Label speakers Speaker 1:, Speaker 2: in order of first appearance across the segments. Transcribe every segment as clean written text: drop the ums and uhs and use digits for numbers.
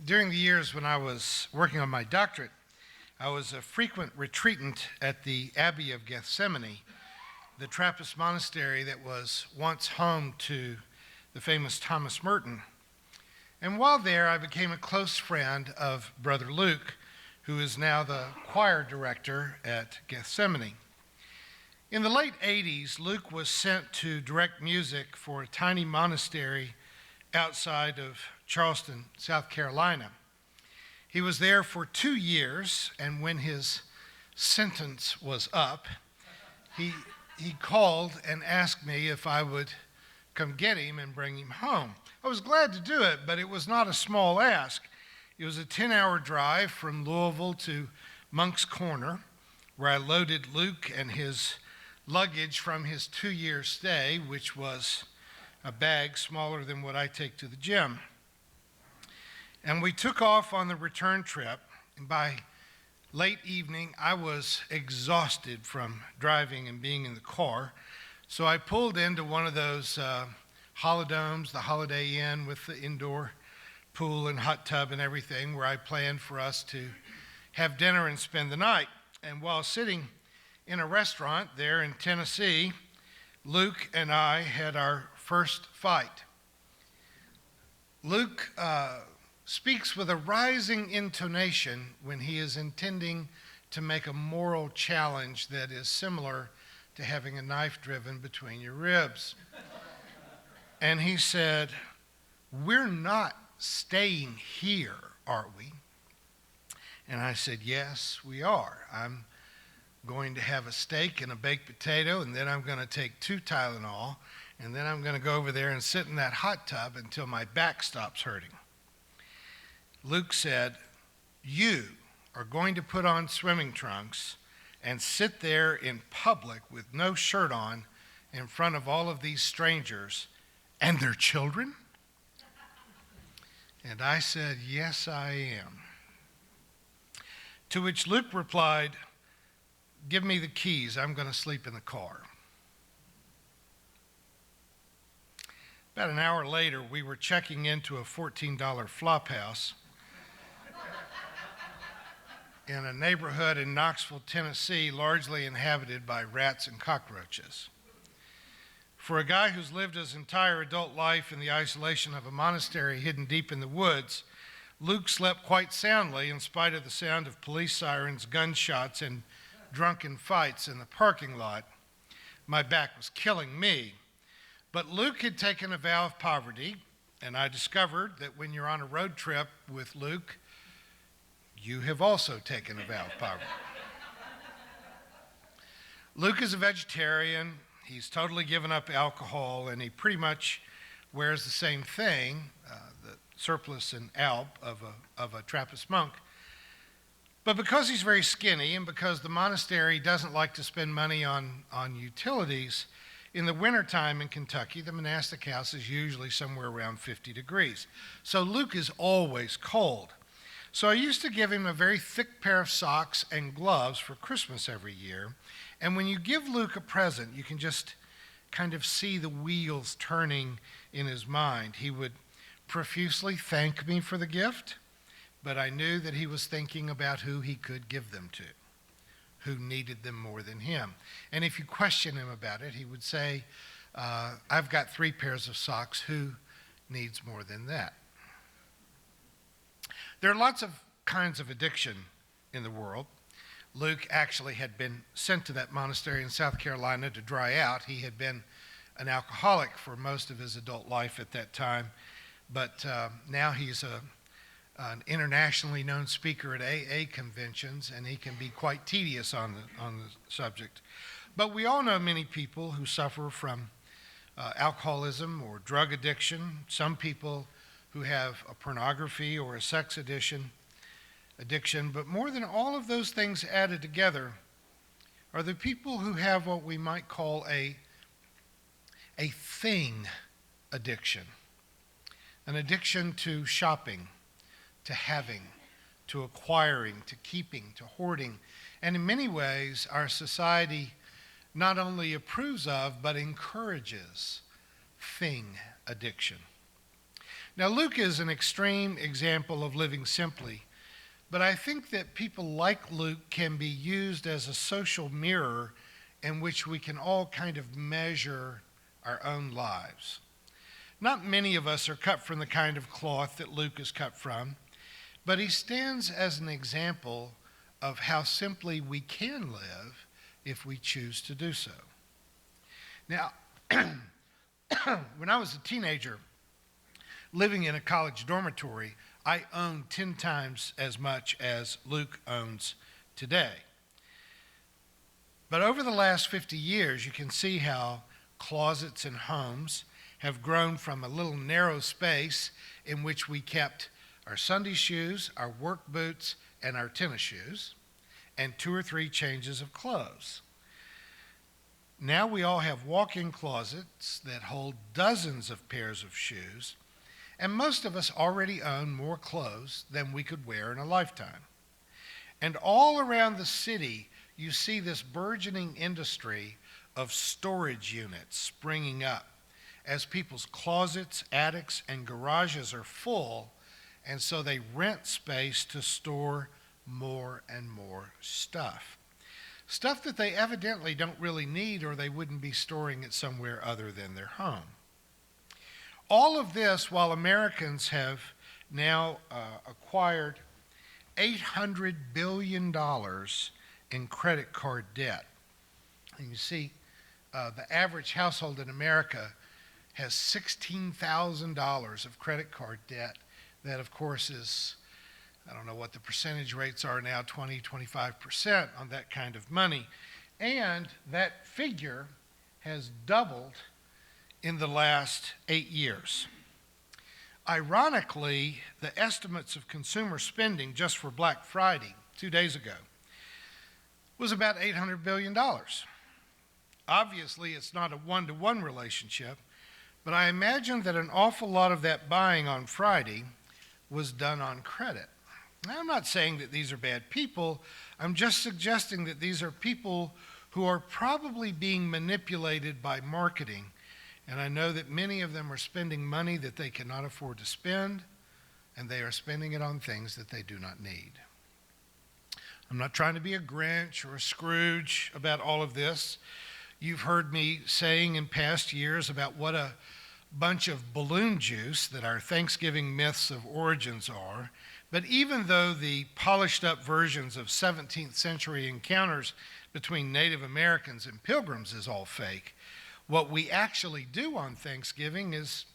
Speaker 1: During the years when I was working on my doctorate, I was a frequent retreatant at the Abbey of Gethsemani, the Trappist monastery that was once home to the famous Thomas Merton. And while there, I became a close friend of Brother Luke, who is now the choir director at Gethsemani. In the late 80s, Luke was sent to direct music for a tiny monastery outside of Charleston, South Carolina. He was there for 2 years, and when his sentence was up, he called and asked me if I would come get him and bring him home. I was glad to do it, but it was not a small ask. It was a 10-hour drive from Louisville to Moncks Corner, where I loaded Luke and his luggage from his 2-year stay, which was a bag smaller than what I take to the gym. And we took off on the return trip, and by late evening, I was exhausted from driving and being in the car. So I pulled into one of those holidomes, the Holiday Inn with the indoor pool and hot tub and everything, where I planned for us to have dinner and spend the night. And while sitting in a restaurant there in Tennessee, Luke and I had our first fight. Luke speaks with a rising intonation when he is intending to make a moral challenge that is similar to having a knife driven between your ribs. And he said, "We're not staying here, are we?" And I said, "Yes, we are. I'm going to have a steak and a baked potato, and then I'm going to take 2 Tylenol, and then I'm going to go over there and sit in that hot tub until my back stops hurting." Luke said, "You are going to put on swimming trunks and sit there in public with no shirt on in front of all of these strangers and their children?" And I said, "Yes, I am." To which Luke replied, "Give me the keys. I'm going to sleep in the car." About an hour later, we were checking into a $14 flop house in a neighborhood in Knoxville, Tennessee, largely inhabited by rats and cockroaches. For a guy who's lived his entire adult life in the isolation of a monastery hidden deep in the woods, Luke slept quite soundly in spite of the sound of police sirens, gunshots, and drunken fights in the parking lot. My back was killing me. But Luke had taken a vow of poverty, and I discovered that when you're on a road trip with Luke, you have also taken a vow of poverty. Luke is a vegetarian. He's totally given up alcohol, and he pretty much wears the same thing, the surplice and alb of a Trappist monk. But because he's very skinny, and because the monastery doesn't like to spend money on utilities, in the wintertime in Kentucky, the monastic house is usually somewhere around 50 degrees. So Luke is always cold. So I used to give him a very thick pair of socks and gloves for Christmas every year. And when you give Luke a present, you can just kind of see the wheels turning in his mind. He would profusely thank me for the gift, but I knew that he was thinking about who he could give them to, who needed them more than him. And if you question him about it, he would say, "I've got 3 pairs of socks. Who needs more than that?" There are lots of kinds of addiction in the world. Luke actually had been sent to that monastery in South Carolina to dry out. He had been an alcoholic for most of his adult life at that time, but now he's an internationally known speaker at AA conventions, and he can be quite tedious on the subject. But we all know many people who suffer from alcoholism or drug addiction, some people who have a pornography or a sex addiction, but more than all of those things added together are the people who have what we might call a thing addiction, an addiction to shopping, to having, to acquiring, to keeping, to hoarding. And in many ways, our society not only approves of, but encourages thing addiction. Now, Luke is an extreme example of living simply, but I think that people like Luke can be used as a social mirror in which we can all kind of measure our own lives. Not many of us are cut from the kind of cloth that Luke is cut from, but he stands as an example of how simply we can live if we choose to do so. Now, when I was a teenager, living in a college dormitory, I owned 10 times as much as Luke owns today. But over the last 50 years, you can see how closets in homes have grown from a little narrow space in which we kept our Sunday shoes, our work boots, and our tennis shoes, and 2 or 3 changes of clothes. Now we all have walk-in closets that hold dozens of pairs of shoes, and most of us already own more clothes than we could wear in a lifetime. And all around the city, you see this burgeoning industry of storage units springing up as people's closets, attics, and garages are full, and so they rent space to store more and more stuff. Stuff that they evidently don't really need, or they wouldn't be storing it somewhere other than their home. All of this while Americans have now acquired $800 billion in credit card debt. And you see, the average household in America has $16,000 of credit card debt. That, of course, is, I don't know what the percentage rates are now, 20, 25% on that kind of money. And that figure has doubled in the last 8 years. Ironically, the estimates of consumer spending just for Black Friday 2 days ago was about $800 billion. Obviously, it's not a one-to-one relationship, but I imagine that an awful lot of that buying on Friday was done on credit. Now, I'm not saying that these are bad people. I'm just suggesting that these are people who are probably being manipulated by marketing. And I know that many of them are spending money that they cannot afford to spend, and they are spending it on things that they do not need. I'm not trying to be a Grinch or a Scrooge about all of this. You've heard me saying in past years about what a bunch of balloon juice that our Thanksgiving myths of origins are. But even though the polished up versions of 17th century encounters between Native Americans and Pilgrims is all fake, what we actually do on Thanksgiving is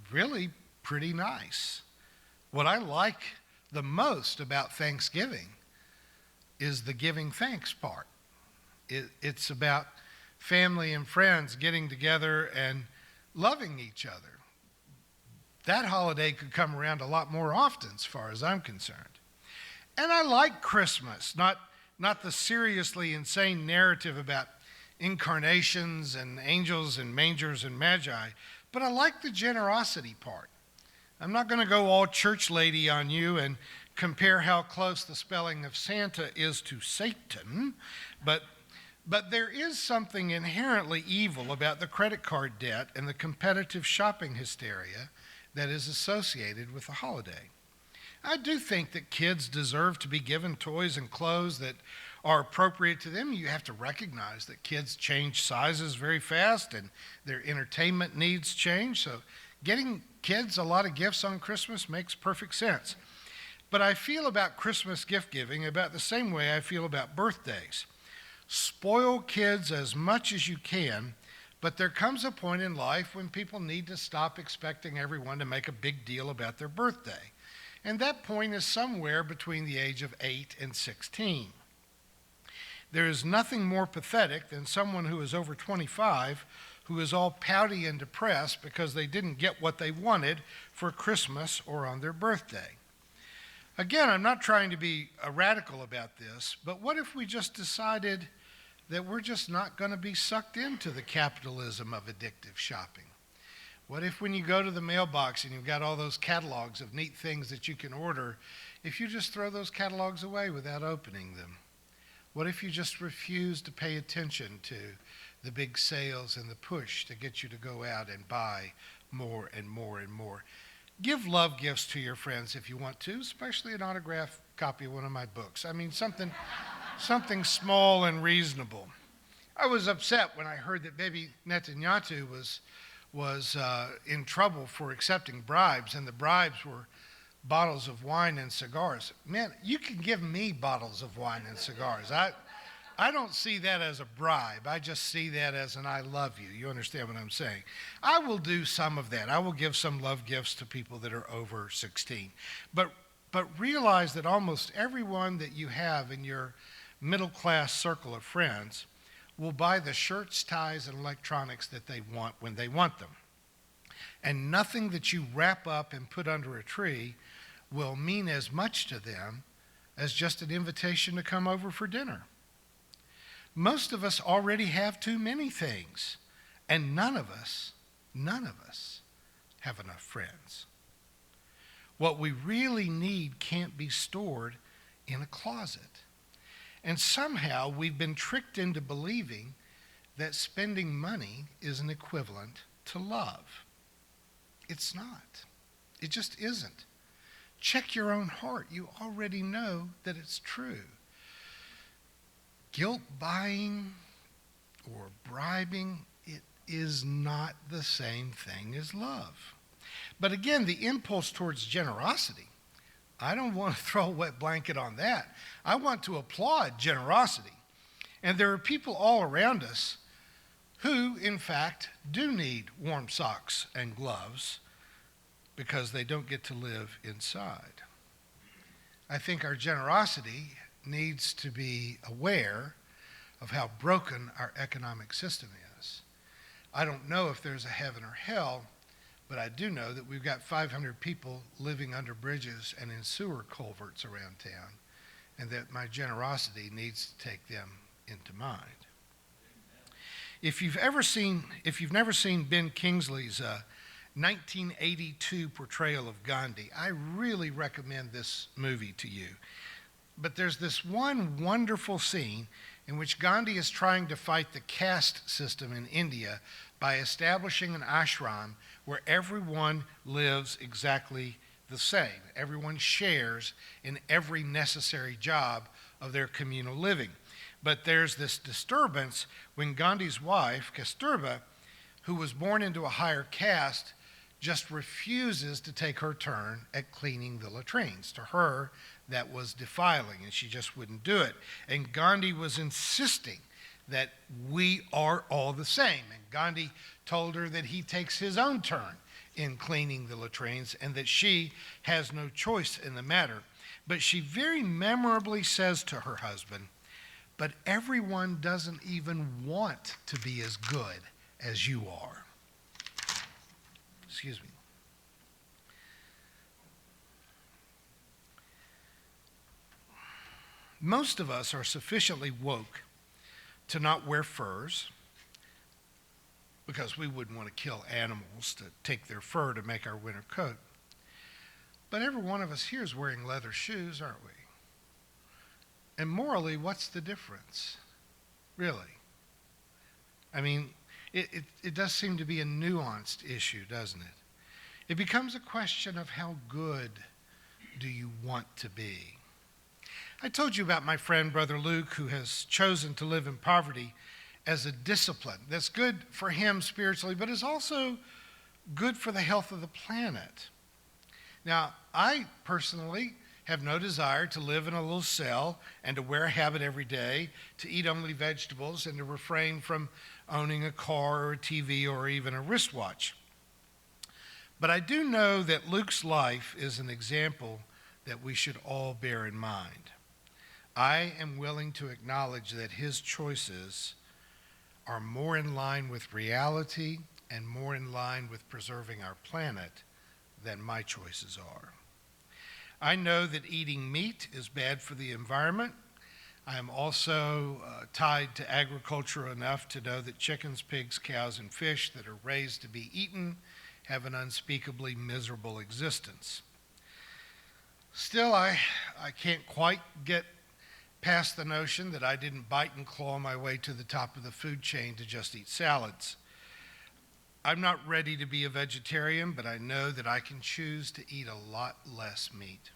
Speaker 1: really pretty nice. What I like the most about Thanksgiving is the giving thanks part. It's about family and friends getting together and loving each other. That holiday could come around a lot more often as far as I'm concerned. And I like Christmas, not the seriously insane narrative about incarnations and angels and mangers and magi, but I like the generosity part. I'm not going to go all church lady on you and compare how close the spelling of Santa is to Satan, but there is something inherently evil about the credit card debt and the competitive shopping hysteria that is associated with the holiday. I do think that kids deserve to be given toys and clothes that are appropriate to them. You have to recognize that kids change sizes very fast and their entertainment needs change. So getting kids a lot of gifts on Christmas makes perfect sense. But I feel about Christmas gift giving about the same way I feel about birthdays. Spoil kids as much as you can, but there comes a point in life when people need to stop expecting everyone to make a big deal about their birthday. And that point is somewhere between the age of 8 and 16. There is nothing more pathetic than someone who is over 25 who is all pouty and depressed because they didn't get what they wanted for Christmas or on their birthday. Again, I'm not trying to be a radical about this, but what if we just decided that we're just not going to be sucked into the capitalism of addictive shopping? What if when you go to the mailbox and you've got all those catalogs of neat things that you can order, if you just throw those catalogs away without opening them? What if you just refuse to pay attention to the big sales and the push to get you to go out and buy more and more and more. Give love gifts to your friends if you want to, especially an autographed copy of one of my books. I mean, something small and reasonable. I was upset when I heard that Bibi Netanyahu was in trouble for accepting bribes, and the bribes were bottles of wine and cigars. Man, you can give me bottles of wine and cigars. I don't see that as a bribe. I just see that as an I love you. You understand what I'm saying? I will do some of that. I will give some love gifts to people that are over 16. But realize that almost everyone that you have in your middle class circle of friends will buy the shirts, ties, and electronics that they want when they want them. And nothing that you wrap up and put under a tree will mean as much to them as just an invitation to come over for dinner. Most of us already have too many things, and none of us have enough friends. What we really need can't be stored in a closet. And somehow we've been tricked into believing that spending money is an equivalent to love. It's not. It just isn't. Check your own heart. You already know that it's true. Guilt buying or bribing, it is not the same thing as love. But again, the impulse towards generosity, I don't want to throw a wet blanket on that. I want to applaud generosity. And there are people all around us who, in fact, do need warm socks and gloves because they don't get to live inside. I think our generosity needs to be aware of how broken our economic system is. I don't know if there's a heaven or hell, but I do know that we've got 500 people living under bridges and in sewer culverts around town, and that my generosity needs to take them into mind. If you've never seen Ben Kingsley's 1982 portrayal of Gandhi, I really recommend this movie to you. But there's this one wonderful scene in which Gandhi is trying to fight the caste system in India by establishing an ashram where everyone lives exactly the same. Everyone shares in every necessary job of their communal living. But there's this disturbance when Gandhi's wife, Kasturba, who was born into a higher caste, just refuses to take her turn at cleaning the latrines. To her, that was defiling, and she just wouldn't do it. And Gandhi was insisting that we are all the same. And Gandhi told her that he takes his own turn in cleaning the latrines and that she has no choice in the matter. But she very memorably says to her husband, "But everyone doesn't even want to be as good as you are." Excuse me. Most of us are sufficiently woke to not wear furs because we wouldn't want to kill animals to take their fur to make our winter coat. But every one of us here is wearing leather shoes, aren't we? And morally, what's the difference? Really? I mean, it does seem to be a nuanced issue, doesn't it? It becomes a question of how good do you want to be? I told you about my friend, Brother Luke, who has chosen to live in poverty as a discipline that's good for him spiritually, but is also good for the health of the planet. Now, I personally have no desire to live in a little cell and to wear a habit every day, to eat only vegetables, and to refrain from owning a car or a TV or even a wristwatch. But I do know that Luke's life is an example that we should all bear in mind. I am willing to acknowledge that his choices are more in line with reality and more in line with preserving our planet than my choices are. I know that eating meat is bad for the environment. I am also tied to agriculture enough to know that chickens, pigs, cows, and fish that are raised to be eaten have an unspeakably miserable existence. Still, I can't quite get past the notion that I didn't bite and claw my way to the top of the food chain to just eat salads. I'm not ready to be a vegetarian, but I know that I can choose to eat a lot less meat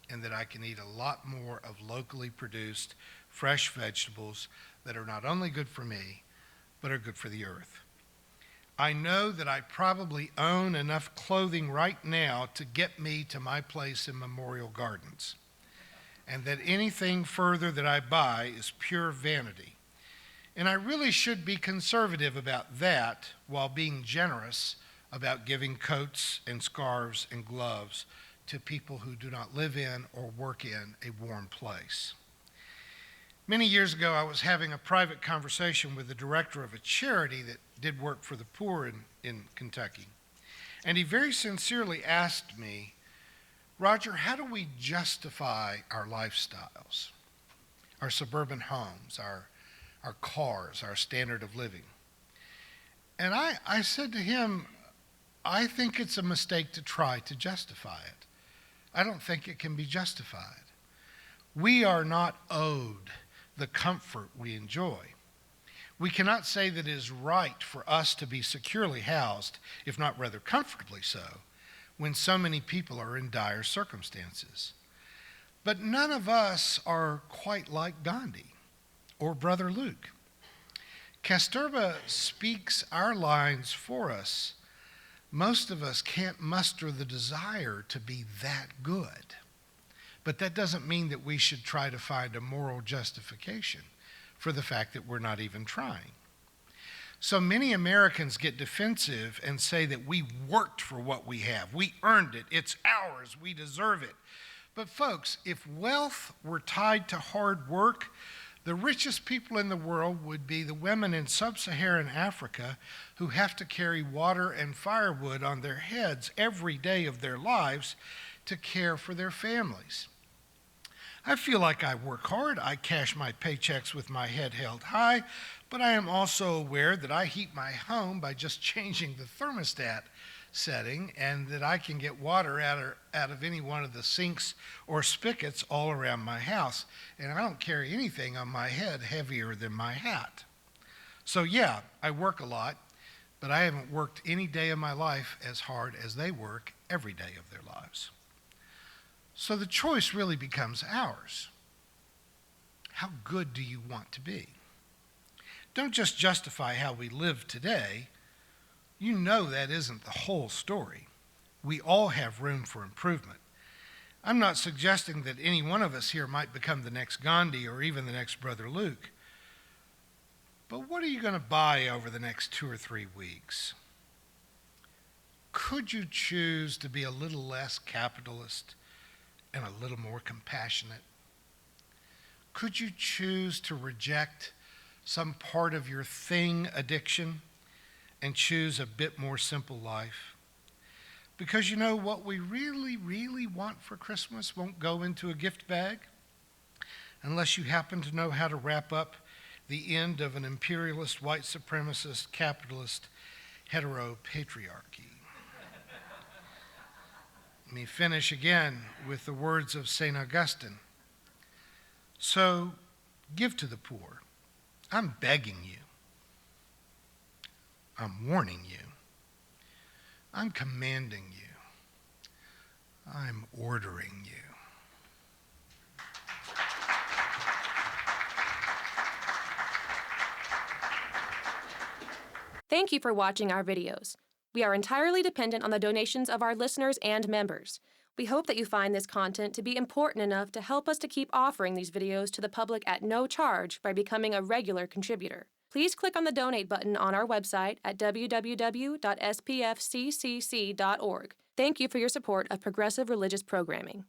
Speaker 1: and that I can eat a lot more of locally produced fresh vegetables that are not only good for me, but are good for the earth. I know that I probably own enough clothing right now to get me to my place in Memorial Gardens, and that anything further that I buy is pure vanity. And I really should be conservative about that while being generous about giving coats and scarves and gloves to people who do not live in or work in a warm place. Many years ago, I was having a private conversation with the director of a charity that did work for the poor in Kentucky. And he very sincerely asked me, Roger, how do we justify our lifestyles, our suburban homes, our cars, our standard of living? And I said to him, I think it's a mistake to try to justify it. I don't think it can be justified. We are not owed the comfort we enjoy. We cannot say that it is right for us to be securely housed, if not rather comfortably so, when so many people are in dire circumstances. But none of us are quite like Gandhi or Brother Luke. Kasturba speaks our lines for us. Most of us can't muster the desire to be that good. But that doesn't mean that we should try to find a moral justification for the fact that we're not even trying. So many Americans get defensive and say that we worked for what we have. We earned it. It's ours. We deserve it. But folks, if wealth were tied to hard work, the richest people in the world would be the women in sub-Saharan Africa who have to carry water and firewood on their heads every day of their lives to care for their families. I feel like I work hard. I cash my paychecks with my head held high, but I am also aware that I heat my home by just changing the thermostat setting and that I can get water out of any one of the sinks or spigots all around my house. And I don't carry anything on my head heavier than my hat. So yeah, I work a lot, but I haven't worked any day of my life as hard as they work every day of their lives. So the choice really becomes ours. How good do you want to be? Don't just justify how we live today. You know that isn't the whole story. We all have room for improvement. I'm not suggesting that any one of us here might become the next Gandhi or even the next Brother Luke. But what are you going to buy over the next 2 or 3 weeks? Could you choose to be a little less capitalist and a little more compassionate? Could you choose to reject some part of your thing addiction and choose a bit more simple life? Because you know what we really, really want for Christmas won't go into a gift bag unless you happen to know how to wrap up the end of an imperialist, white supremacist, capitalist, heteropatriarchy. Let me finish again with the words of St. Augustine. So give to the poor. I'm begging you. I'm warning you. I'm commanding you. I'm ordering you.
Speaker 2: Thank you for watching our videos. We are entirely dependent on the donations of our listeners and members. We hope that you find this content to be important enough to help us to keep offering these videos to the public at no charge by becoming a regular contributor. Please click on the donate button on our website at www.spfccc.org. Thank you for your support of progressive religious programming.